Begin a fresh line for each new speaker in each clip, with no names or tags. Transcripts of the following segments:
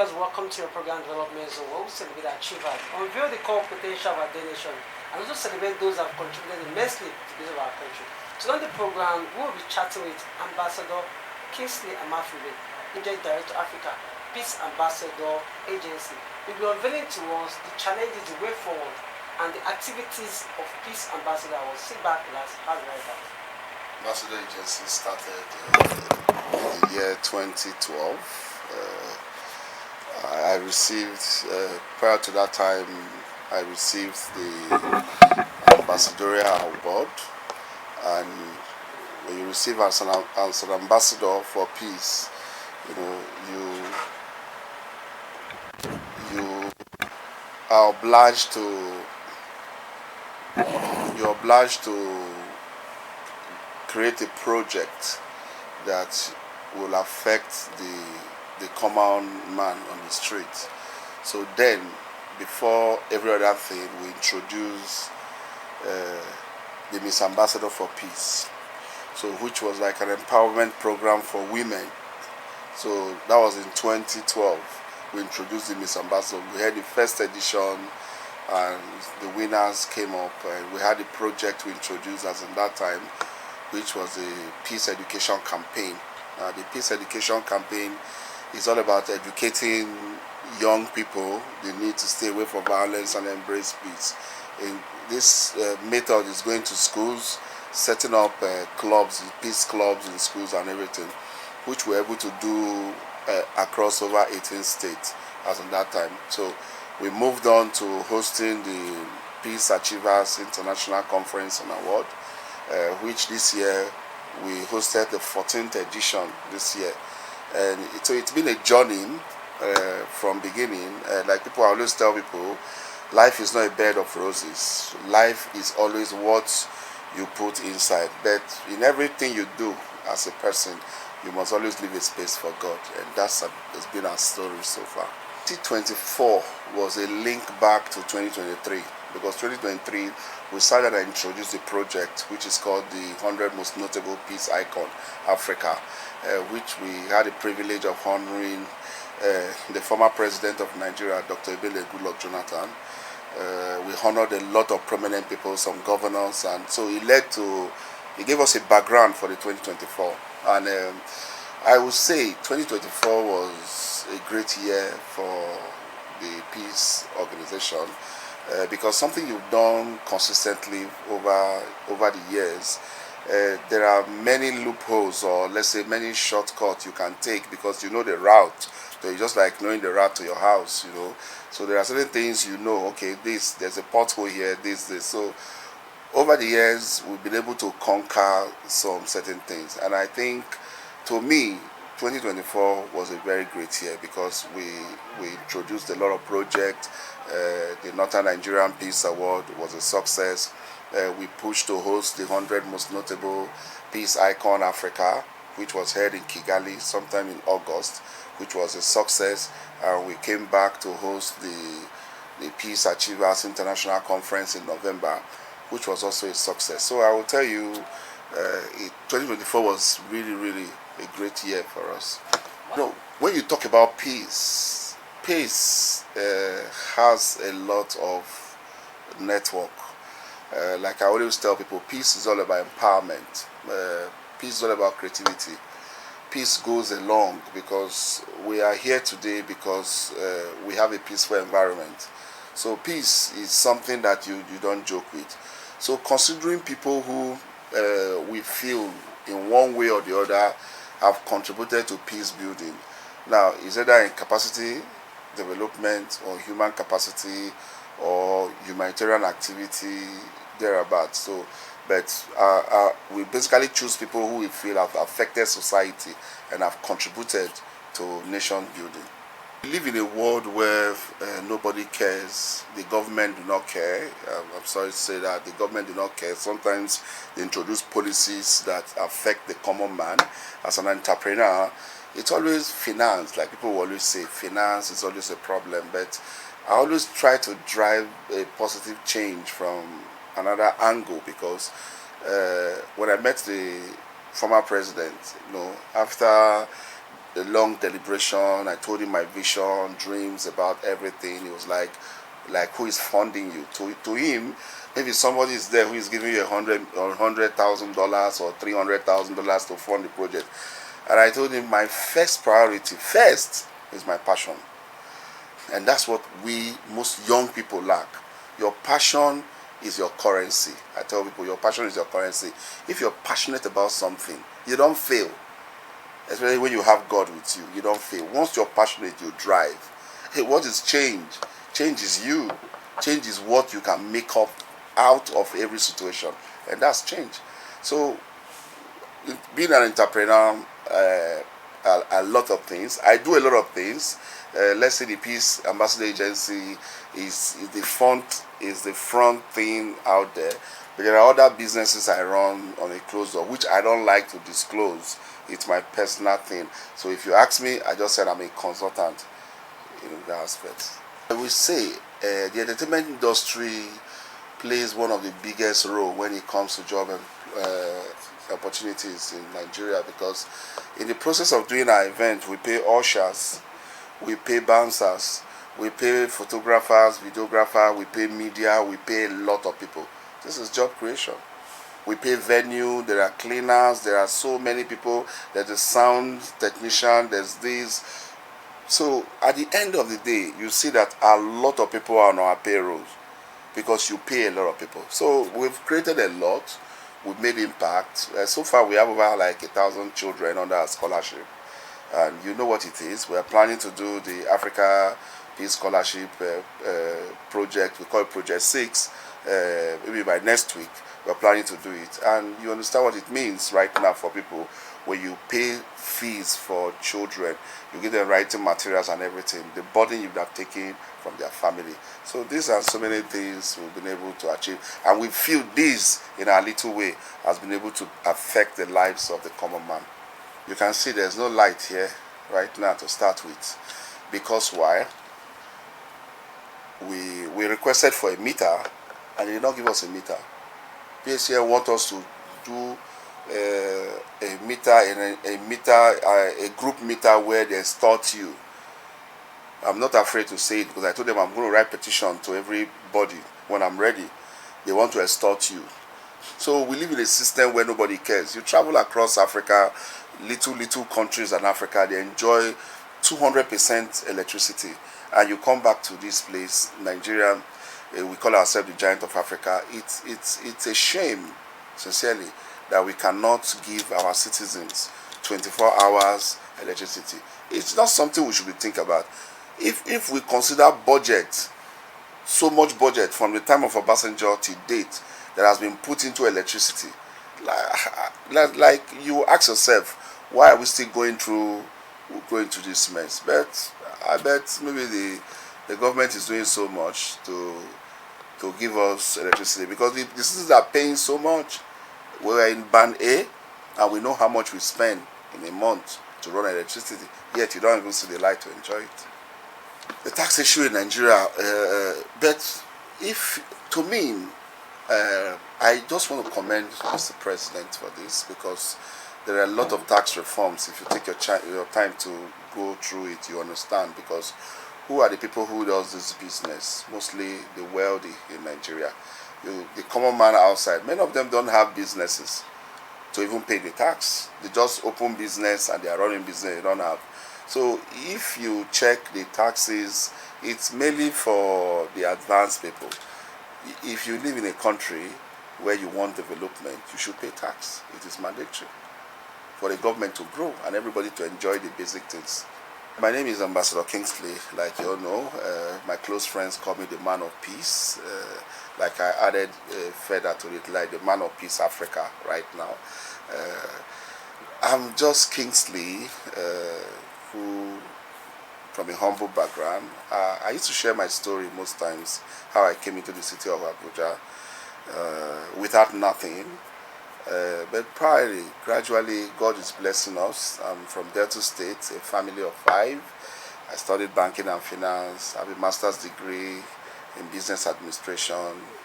viewers, welcome to your program Development Zone, where we celebrate achievers, unveil the core potential of our nation, and also celebrate those who have contributed immensely to the growth of our country. So on the program, we will be chatting with Ambassador Kingsley Amafibe, Agent Director Africa, Peace Ambassador Agency. We'll be unveiling to us the challenges, the way forward, and the activities of Peace Ambassador. I will sit back, relax, have a right back.
Ambassador Agency started in the year 2012. I received, prior to that time, I received the ambassadorial award, and when you receive as an ambassador for peace, you are obliged to create a project that will affect the common man on the street. So then, before every other thing, we introduce the Miss Ambassador for Peace, so which was like an empowerment program for women. So that was in 2012. We introduced the Miss Ambassador. We had the first edition, and the winners came up, and we had a project we introduced as in that time, which was the Peace Education Campaign. The Peace Education Campaign is all about educating young people the need to stay away from violence and embrace peace. And this method is going to schools, setting up clubs, peace clubs in schools and everything, which we're able to do across over 18 states as in that time. So we moved on to hosting the Peace Achievers International Conference and Award, which this year we hosted the 14th edition this year. And so it's been a journey from beginning. Like I always tell people, life is not a bed of roses. Life is always what you put inside. But in everything you do as a person, you must always leave a space for God. And that's has been our story so far. 2024 was a link back to 2023, because 2023 we started and introduced the project which is called the 100 Most Notable Peace Icon Africa, which we had the privilege of honoring the former president of Nigeria, Dr. Goodluck Jonathan. We honored a lot of prominent people, some governors, and so it gave us a background for the 2024. And I would say 2024 was a great year for the peace organization, because something you've done consistently over the years. There are many loopholes, or let's say many shortcuts you can take, because you know the route. So it's just like knowing the route to your house, So there are certain things okay, there's a pothole here, this. So over the years, we've been able to conquer some certain things. And I think, to me, 2024 was a very great year, because we introduced a lot of projects. The Northern Nigerian Peace Award was a success. We pushed to host the 100 Most Notable Peace Icon Africa, which was held in Kigali sometime in August, which was a success. We came back to host the Peace Achievers International Conference in November, which was also a success. So I will tell you, 2024 was really, really a great year for us. When you talk about peace has a lot of network. Like I always tell people, peace is all about empowerment. Peace is all about creativity. Peace goes along because we are here today because we have a peaceful environment. So peace is something that you don't joke with. So considering people who we feel in one way or the other have contributed to peace building. Now, is either in capacity development or human capacity or humanitarian activity, thereabouts. So, but we basically choose people who we feel have affected society and have contributed to nation building. We live in a world where nobody cares. The government do not care. I'm sorry to say that. The government do not care. Sometimes they introduce policies that affect the common man. As an entrepreneur, it's always finance. Like people will always say, finance is always a problem. But I always try to drive a positive change from another angle, because when I met the former president, after a long deliberation. I told him my vision, dreams about everything. He was like who is funding you? To him, maybe somebody is there who is giving you $100,000 or $300,000 to fund the project. And I told him my first priority, first, is my passion. And that's what most young people lack. Your passion is your currency. I tell people your passion is your currency. If you're passionate about something, you don't fail. Especially when you have God with you, you don't fail. Once you're passionate, you drive. Hey, what is change? Change is you. Change is what you can make up out of every situation. And that's change. So, being an entrepreneur, a lot of things. I do a lot of things. Let's say the Peace Ambassador Agency is the front thing out there. But there are other businesses I run on a closed door, which I don't like to disclose. It's my personal thing. So if you ask me, I just said I'm a consultant in that aspect. I will say the entertainment industry plays one of the biggest role when it comes to job and opportunities in Nigeria, because in the process of doing our event, we pay ushers, we pay bouncers, we pay photographers, videographers, we pay media, we pay a lot of people. This is job creation. We pay venue, there are cleaners, there are so many people, there's a sound technician, there's this. So at the end of the day, you see that a lot of people are on our payrolls because you pay a lot of people. So we've created a lot, we've made impact. So far we have over like 1,000 children under our scholarship. And you know what it is. We are planning to do the Africa Peace Scholarship project. We call it Project 6. Maybe by next week, we're planning to do it. And you understand what it means right now for people. When you pay fees for children, you give them writing materials and everything, the burden you have taken from their family. So these are so many things we've been able to achieve. And we feel this, in our little way, has been able to affect the lives of the common man. You can see there's no light here right now to start with. Because why? We requested for a meter and they did not give us a meter. PSCN want us to do a group meter where they extort you. I'm not afraid to say it because I told them I'm going to write petition to everybody when I'm ready. They want to extort you. So we live in a system where nobody cares. You travel across Africa, little countries in Africa, they enjoy 200% electricity. And you come back to this place, Nigeria, we call ourselves the giant of Africa. It's a shame, sincerely, that we cannot give our citizens 24 hours electricity. It's not something we should be thinking about. If we consider budget, so much budget from the time of Obasanjo to date that has been put into electricity, like you ask yourself, why are we still going through this mess? But I bet maybe the government is doing so much to give us electricity because the citizens are paying so much. We're in band A and we know how much we spend in a month to run electricity, yet you don't even see the light to enjoy it. The tax issue in Nigeria, but to me, I just want to commend Mr. President for this because there are a lot of tax reforms. If you take your time to go through it, you understand, because who are the people who does this business? Mostly the wealthy in Nigeria. The common man outside, many of them don't have businesses to even pay the tax. They just open business and they are running business they don't have. So if you check the taxes, it's mainly for the advanced people. If you live in a country where you want development, you should pay tax. It is mandatory for the government to grow and everybody to enjoy the basic things. My name is Ambassador Kingsley, like you all know. My close friends call me the Man of Peace. Like I added further to it, like the Man of Peace Africa right now. I'm just Kingsley, who from a humble background. I used to share my story most times, how I came into the city of Abuja without nothing. But gradually, God is blessing us. I'm from Delta State, a family of 5. I studied banking and finance. I have a master's degree in business administration.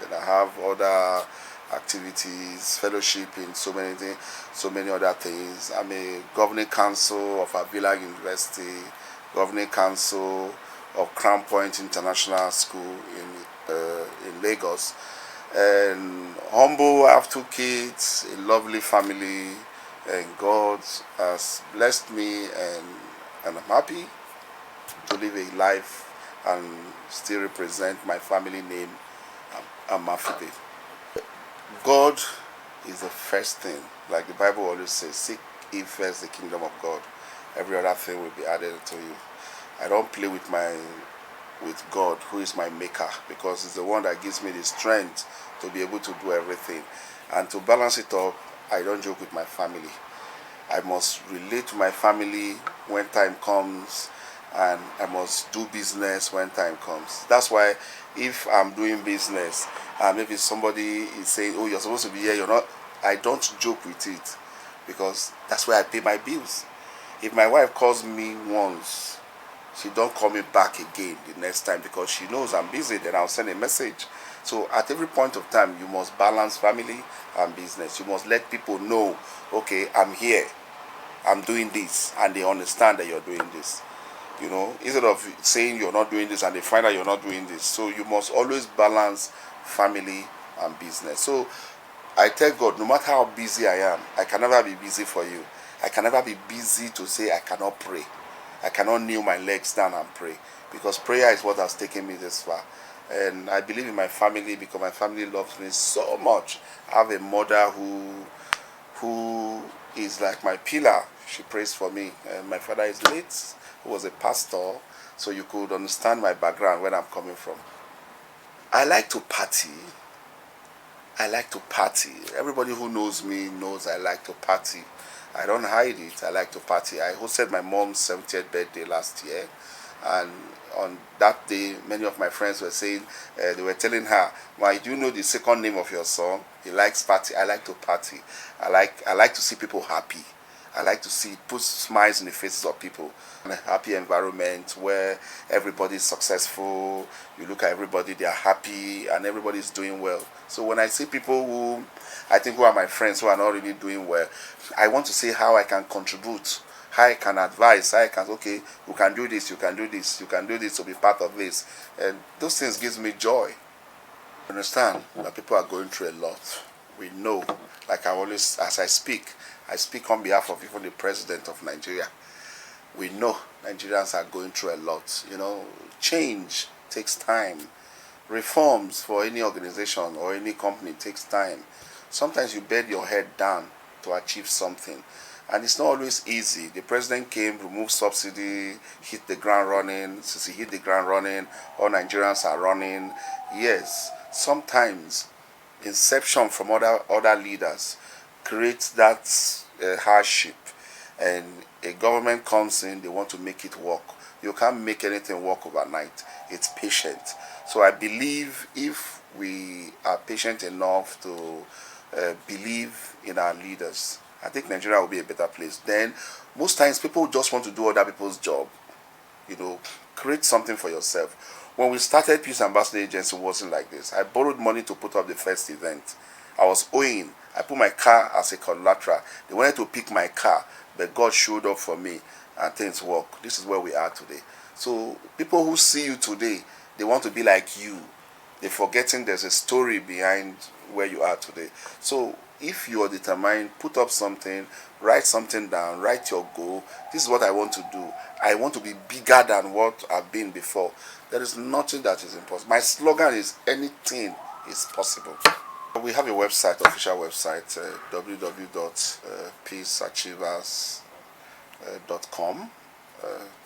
Then I have other activities, fellowship in so many things, so many other things. I'm a governing council of Avila University, governing council of Crown Point International School in Lagos. And humble, I have 2 kids, a lovely family, and God has blessed me, and I'm happy to live a life and still represent my family name, Amafibe. God is the first thing. Like the Bible always says, seek ye first the kingdom of God. Every other thing will be added to you. I don't play with God, who is my maker, because it's the one that gives me the strength to be able to do everything. And to balance it up, I don't joke with my family. I must relate to my family when time comes, and I must do business when time comes. That's why if I'm doing business and maybe somebody is saying, oh, you're supposed to be here, you're not, I don't joke with it, because that's where I pay my bills. If my wife calls me once, she don't call me back again the next time because she knows I'm busy, then I'll send a message. So at every point of time, you must balance family and business. You must let people know, okay, I'm here, I'm doing this, and they understand that you're doing this. You know, instead of saying you're not doing this and they find out you're not doing this. So you must always balance family and business. So I tell God, no matter how busy I am, I can never be busy for you. I can never be busy to say I cannot pray. I cannot kneel my legs down and pray, because prayer is what has taken me this far. And I believe in my family because my family loves me so much. I have a mother who is like my pillar. She prays for me. And my father is late, who was a pastor, so you could understand my background, where I'm coming from. I like to party. I like to party. Everybody who knows me knows I like to party. I don't hide it. I like to party. I hosted my mom's 70th birthday last year, and on that day, many of my friends were saying, they were telling her, "Why, do you know the second name of your son? He likes party." I like to party. I like to see people happy. I like to put smiles in the faces of people. In a happy environment where everybody is successful, you look at everybody, they are happy, and everybody is doing well. So when I see people who I think who are my friends who are not really doing well, I want to see how I can contribute, how I can advise, how I can, okay, you can do this, you can do this, you can do this to be part of this. And those things gives me joy. Understand that people are going through a lot. We know, like I always, as I speak on behalf of even the president of Nigeria. We know Nigerians are going through a lot. You know, change takes time. Reforms for any organization or any company takes time. Sometimes you bend your head down to achieve something, and it's not always easy. The president came, removed subsidy, hit the ground running. Since he hit the ground running, all Nigerians are running. Yes, sometimes inception from other leaders creates that hardship, and a government comes in, they want to make it work. You can't make anything work overnight. It's patient. So I believe if we are patient enough to believe in our leaders, I think Nigeria will be a better place. Then most times people just want to do other people's job. You know, create something for yourself. When we started Peace Ambassador Agency, it wasn't like this. I borrowed money to put up the first event. I was owing. I put my car as a collateral. They wanted to pick my car, but God showed up for me and things work. This is where we are today. So people who see you today, they want to be like you. They're forgetting there's a story behind where you are today. So if you are determined, put up something, write something down, write your goal. This is what I want to do. I want to be bigger than what I've been before. There is nothing that is impossible. My slogan is anything is possible. We have a website, official website, www.peaceachievers.com.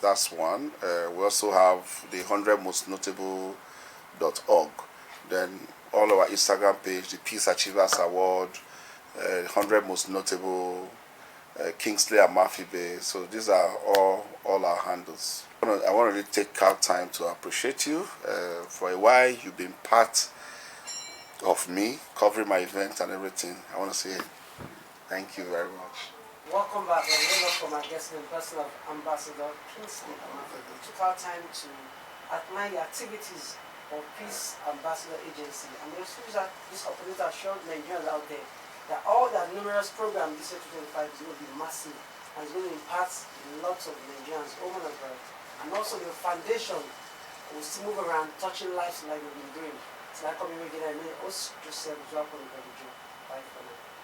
That's one. We also have the 100 most notable.org. Then all our Instagram page, the Peace Achievers Award, 100 most notable, Kingsley Amafibe. So these are all our handles. I want to really take out time to appreciate you. For a while, you've been part of me, covering my events and everything. I want to say thank you very much.
Welcome back. We're going for my guest in person of Ambassador Kingsley Amafibe. We took our time to admire your activities or Peace Ambassador Agency. I'm going to use this opportunity to assure Nigerians out there that all that numerous programs this year 2025 is going to be massive and it's going to impact lots of Nigerians, home and abroad. And also the foundation will still move around, touching lives like we've been doing. So I come in again and also just say, bye for now.